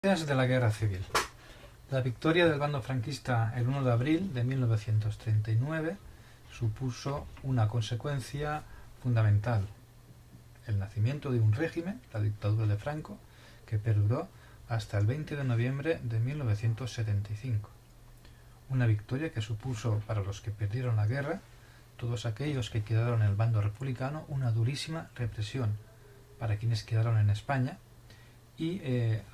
De la Guerra Civil. La victoria del bando franquista el 1 de abril de 1939 supuso una consecuencia fundamental: el nacimiento de un régimen, la dictadura de Franco, que perduró hasta el 20 de noviembre de 1975. Una victoria que supuso para los que perdieron la guerra, todos aquellos que quedaron en el bando republicano, una durísima represión para quienes quedaron en España, y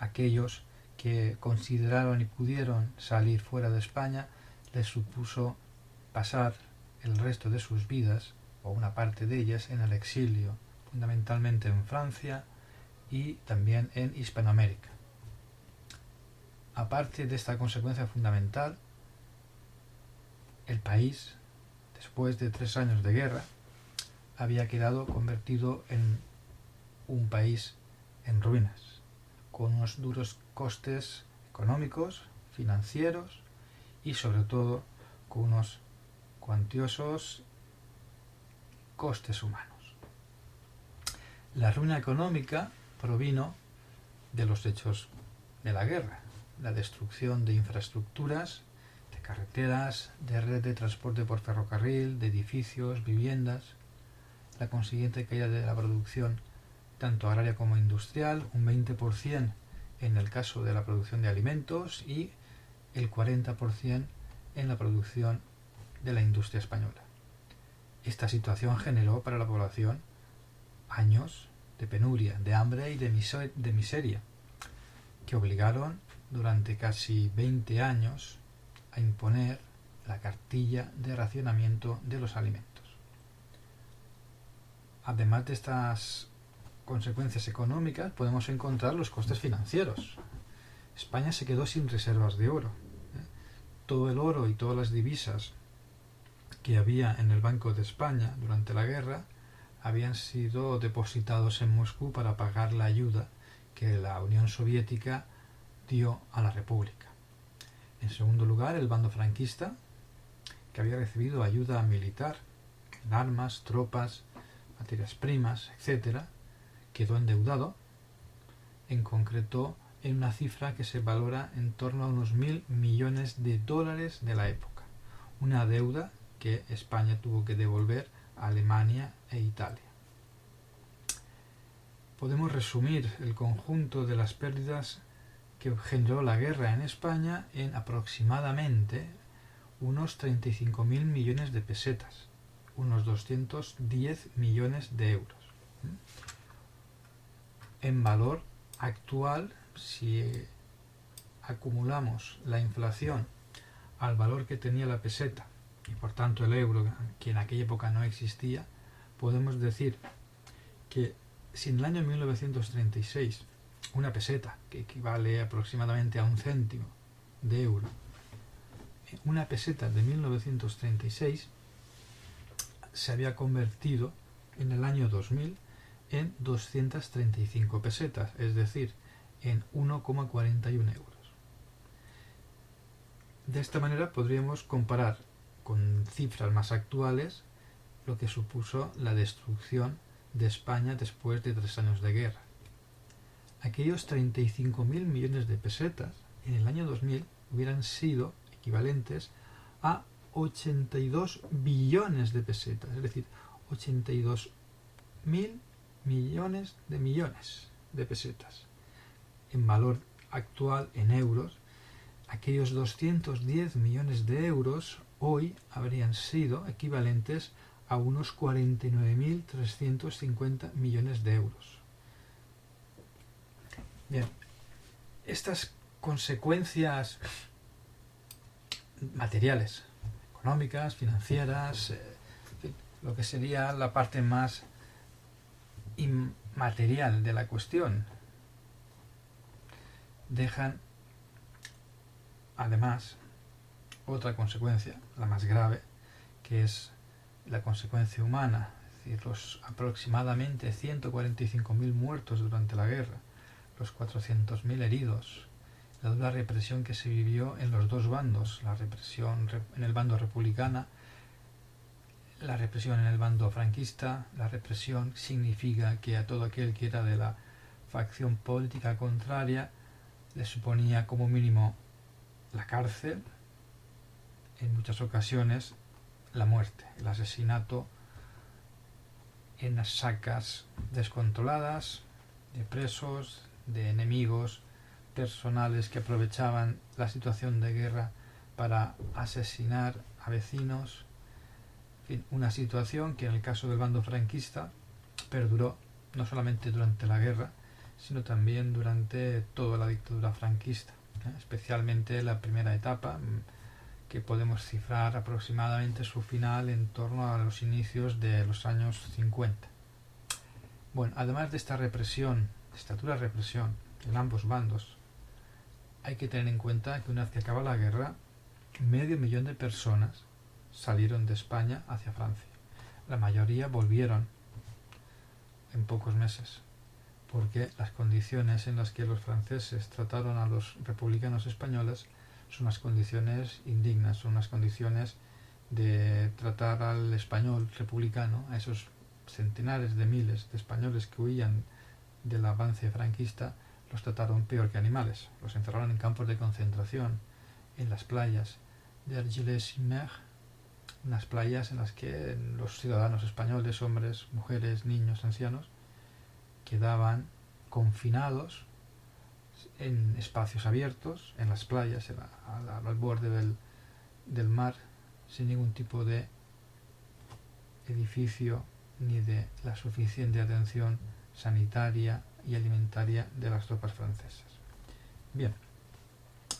aquellos que consideraron y pudieron salir fuera de España, les supuso pasar el resto de sus vidas, o una parte de ellas, en el exilio, fundamentalmente en Francia y también en Hispanoamérica. Aparte de esta consecuencia fundamental, el país, después de 3 años de guerra, había quedado convertido en un país en ruinas, con unos duros costes económicos, financieros y sobre todo con unos cuantiosos costes humanos. La ruina económica provino de los hechos de la guerra: la destrucción de infraestructuras, de carreteras, de red de transporte por ferrocarril, de edificios, viviendas, la consiguiente caída de la producción tanto agraria como industrial, un 20% en el caso de la producción de alimentos y el 40% en la producción de la industria española. Esta situación generó para la población años de penuria, de hambre y de miseria, que obligaron durante casi 20 años a imponer la cartilla de racionamiento de los alimentos. Además de estas consecuencias económicas, podemos encontrar los costes financieros. España se quedó sin reservas de oro. Todo el oro y todas las divisas que había en el Banco de España durante la guerra habían sido depositados en Moscú para pagar la ayuda que la Unión Soviética dio a la República. En segundo lugar, el bando franquista, que había recibido ayuda militar en armas, tropas, materias primas, etc., quedó endeudado, en concreto en una cifra que se valora en torno a unos 1.000 millones de dólares de la época, una deuda que España tuvo que devolver a Alemania e Italia. Podemos resumir el conjunto de las pérdidas que generó la guerra en España en aproximadamente unos 35.000 millones de pesetas, unos 210 millones de euros. En valor actual, si acumulamos la inflación al valor que tenía la peseta y por tanto el euro, que en aquella época no existía, podemos decir que si en el año 1936 una peseta, que equivale aproximadamente a 1 céntimo de euro, una peseta de 1936 se había convertido en el año 2000 en 235 pesetas, es decir, en 1,41 euros. De esta manera podríamos comparar con cifras más actuales lo que supuso la destrucción de España después de 3 años de guerra. Aquellos 35.000 millones de pesetas en el año 2000 hubieran sido equivalentes a 82 billones de pesetas, es decir, 82.000 millones de pesetas. En valor actual, en euros, aquellos 210 millones de euros hoy habrían sido equivalentes a unos 49.350 millones de euros. Bien, estas consecuencias materiales, económicas, financieras, lo que sería la parte más inmaterial de la cuestión, dejan además otra consecuencia, la más grave, que es la consecuencia humana, es decir, los aproximadamente 145.000 muertos durante la guerra, los 400.000 heridos, la dura represión que se vivió en los dos bandos, la represión en el bando republicano, la represión en el bando franquista. La represión significa que a todo aquel que era de la facción política contraria le suponía como mínimo la cárcel, en muchas ocasiones la muerte, el asesinato en las sacas descontroladas de presos, de enemigos personales que aprovechaban la situación de guerra para asesinar a vecinos. En fin, una situación que en el caso del bando franquista perduró no solamente durante la guerra, sino también durante toda la dictadura franquista, especialmente la primera etapa, que podemos cifrar aproximadamente su final en torno a los inicios de los años 50. Bueno, además de esta represión, de esta dura represión en ambos bandos, hay que tener en cuenta que una vez que acaba la guerra, 500.000 de personas salieron de España hacia Francia. La mayoría volvieron en pocos meses, porque las condiciones en las que los franceses trataron a los republicanos españoles son unas condiciones indignas, son unas condiciones de tratar al español republicano, a esos centenares de miles de españoles que huían del avance franquista, los trataron peor que animales. Los encerraron en campos de concentración, en las playas de Argelès-sur-Mer, unas playas en las que los ciudadanos españoles, hombres, mujeres, niños, ancianos, quedaban confinados en espacios abiertos, en las playas, al borde del mar, sin ningún tipo de edificio ni de la suficiente atención sanitaria y alimentaria de las tropas francesas. Bien,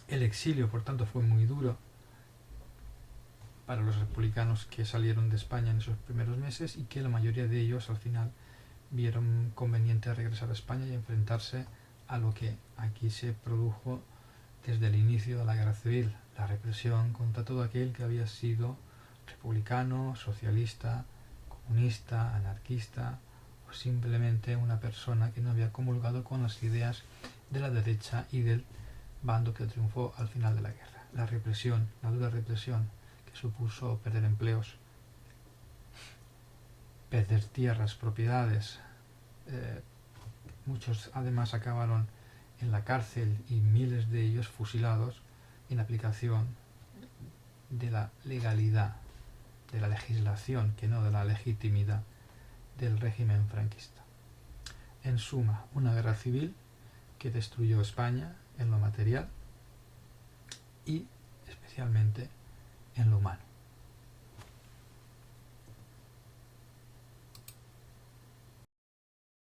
el exilio, por tanto, fue muy duro para los republicanos que salieron de España en esos primeros meses y que la mayoría de ellos al final vieron conveniente regresar a España y enfrentarse a lo que aquí se produjo desde el inicio de la guerra civil, la represión contra todo aquel que había sido republicano, socialista, comunista, anarquista o simplemente una persona que no había comulgado con las ideas de la derecha y del bando que triunfó al final de la guerra. La represión, la dura represión que supuso perder empleos, perder tierras, propiedades. Muchos además acabaron en la cárcel y miles de ellos fusilados en aplicación de la legalidad, de la legislación, que no de la legitimidad del régimen franquista. En suma, una guerra civil que destruyó España en lo material y especialmente en lo humano.